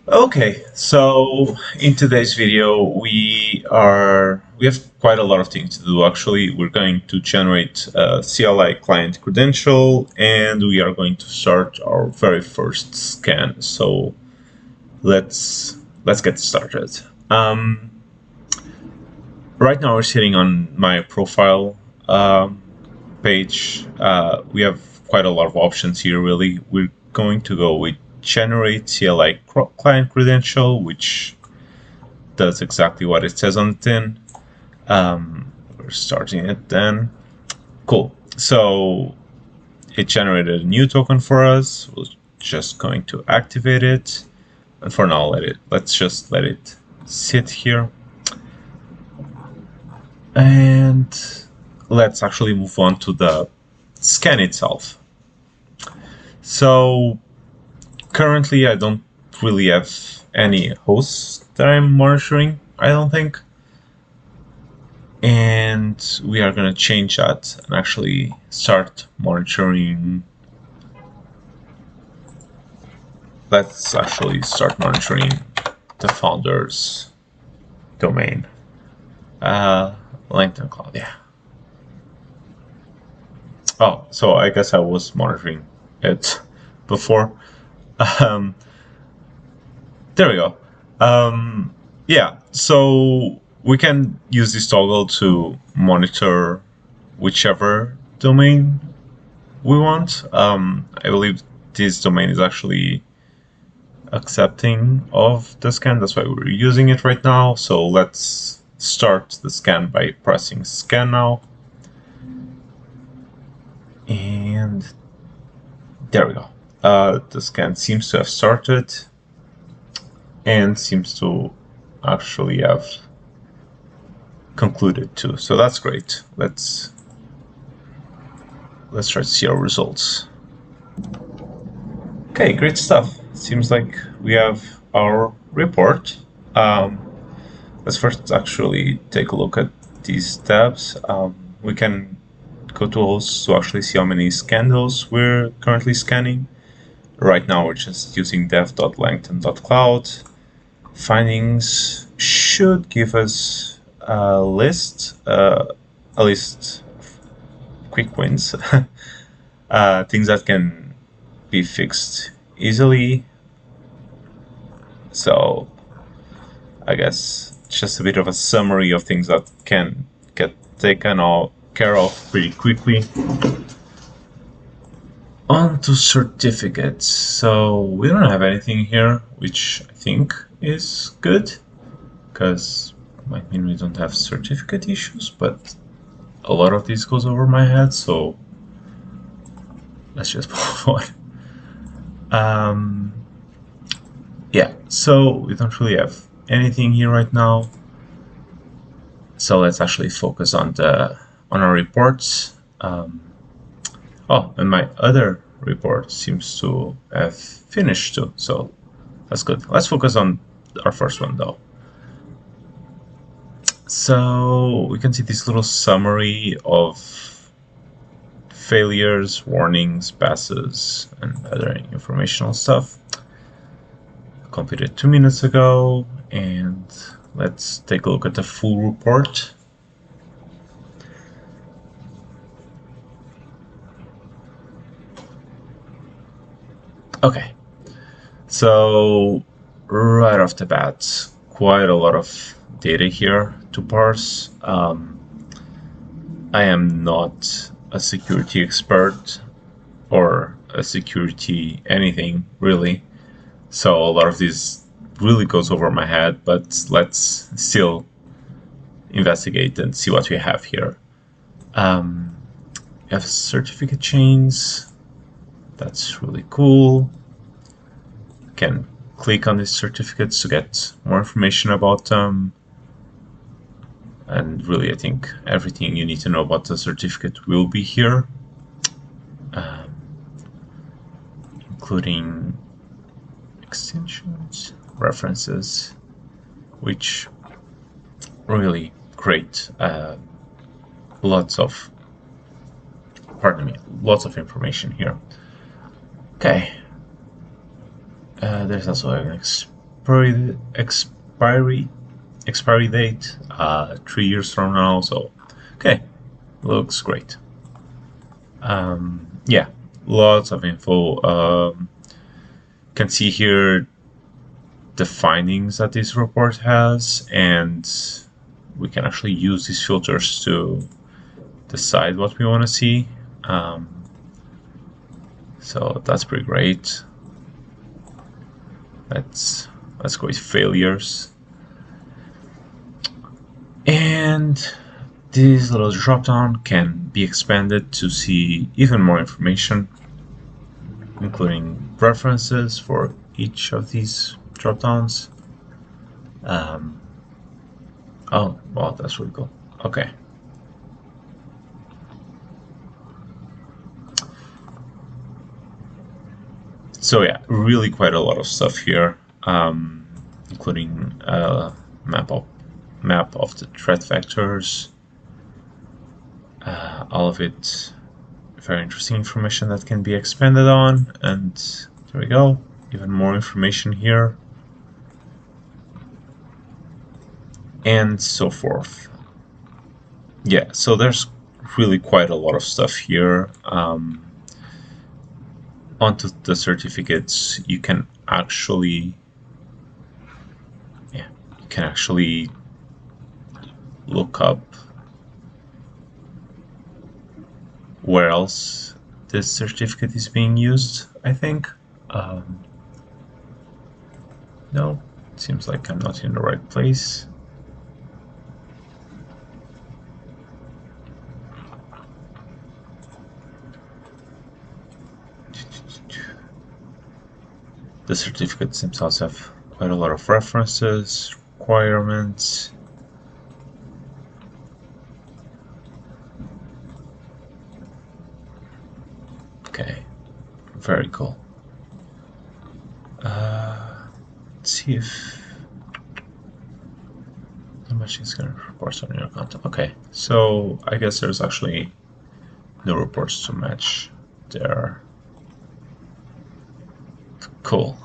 Okay, so in today's video we have quite a lot of things to do. Actually, we're going to generate a CLI client credential, and we are going to start our very first scan. So let's get started. Right now we're sitting on my profile page. We have quite a lot of options here. Really, we're going to go with generate CLI client credential, which does exactly what it says on the tin. We're starting it then. Cool. So it generated a new token for us. We're just going to activate it. And for now, let's just let it sit here. And let's actually move on to the scan itself. So currently I don't really have any hosts that I'm monitoring, I don't think. And we are going to change that and actually start monitoring. Let's actually start monitoring the founder's domain. LinkedIn Cloud, yeah. Oh, so I guess I was monitoring it before. Um, there we go. Yeah, so we can use this toggle to monitor whichever domain we want. I believe this domain is actually accepting of the scan. That's why we're using it right now. So let's start the scan by pressing scan now. And there we go. The scan seems to have started and seems to actually have concluded too. So that's great. Let's try to see our results. Okay, great stuff. Seems like we have our report. Let's first actually take a look at these tabs. We can go to hosts to actually see how many scan hosts we're currently scanning. Right now we're just using dev.langton.cloud. Findings should give us a list of quick wins, things that can be fixed easily. So I guess just a bit of a summary of things that can get taken care of pretty quickly. On to certificates. So we don't have anything here, which I think is good, because might mean we don't have certificate issues, but a lot of this goes over my head, so let's just move on. Yeah, so we don't really have anything here right now. So let's actually focus on our reports. Oh, and my other report seems to have finished too, so that's good. Let's focus on our first one though. So we can see this little summary of failures, warnings, passes, and other informational stuff. Completed 2 minutes ago, and let's take a look at the full report. Okay, so right off the bat, quite a lot of data here to parse. I am not a security expert or a security anything really, so a lot of this really goes over my head, but let's still investigate and see what we have here. We have certificate chains. That's really cool. Can click on these certificates to get more information about them. And really, I think everything you need to know about the certificate will be here, including extensions, references, which really great. Lots of information here. Okay. There's also an expiry date 3 years from now. So okay, looks great. Yeah, lots of info. Can see here the findings that this report has, and we can actually use these filters to decide what we want to see. So that's pretty great. Let's go with failures. And this little dropdown can be expanded to see even more information, including references for each of these dropdowns. Oh, wow, that's really cool. Okay. So yeah, really quite a lot of stuff here, including a map of the threat vectors. All of it very interesting information that can be expanded on, and there we go, even more information here, and so forth. Yeah, so there's really quite a lot of stuff here. Onto the certificates, you can actually look up where else this certificate is being used, I think. No, it seems like I'm not in the right place. The certificates themselves have quite a lot of references, requirements. Okay, very cool. Let's see if how much is going to reports on your account. Okay, so I guess there's actually no reports to match there. Cool.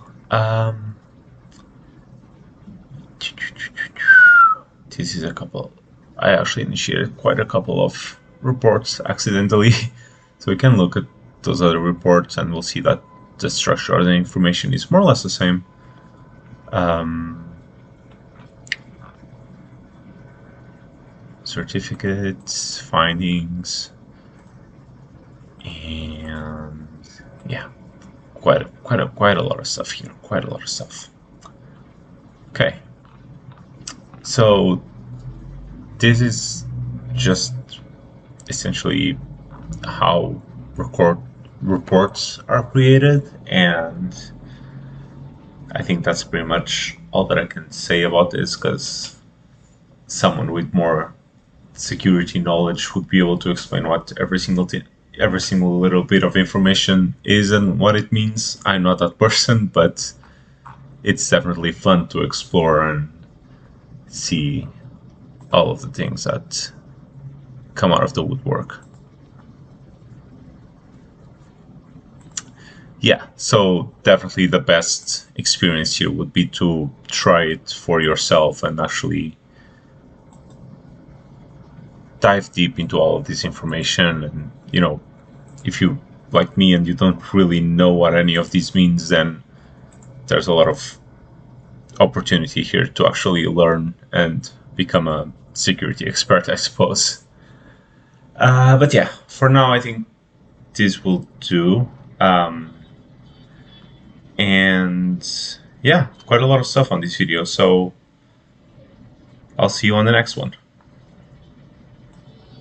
This is a couple. I actually initiated quite a couple of reports accidentally, so we can look at those other reports and we'll see that the structure of the information is more or less the same. Certificates, findings, and yeah, quite a lot of stuff here. Quite a lot of stuff. Okay, so this is just essentially how reports are created, and I think that's pretty much all that I can say about this, because someone with more security knowledge would be able to explain what every single little bit of information is and what it means. I'm not that person, but it's definitely fun to explore and see all of the things that come out of the woodwork. Yeah, so definitely the best experience here would be to try it for yourself and actually dive deep into all of this information. And if you like me and you don't really know what any of these means, then there's a lot of opportunity here to actually learn and become a security expert, I suppose. But yeah, for now I think this will do. And yeah, quite a lot of stuff on this video, so I'll see you on the next one.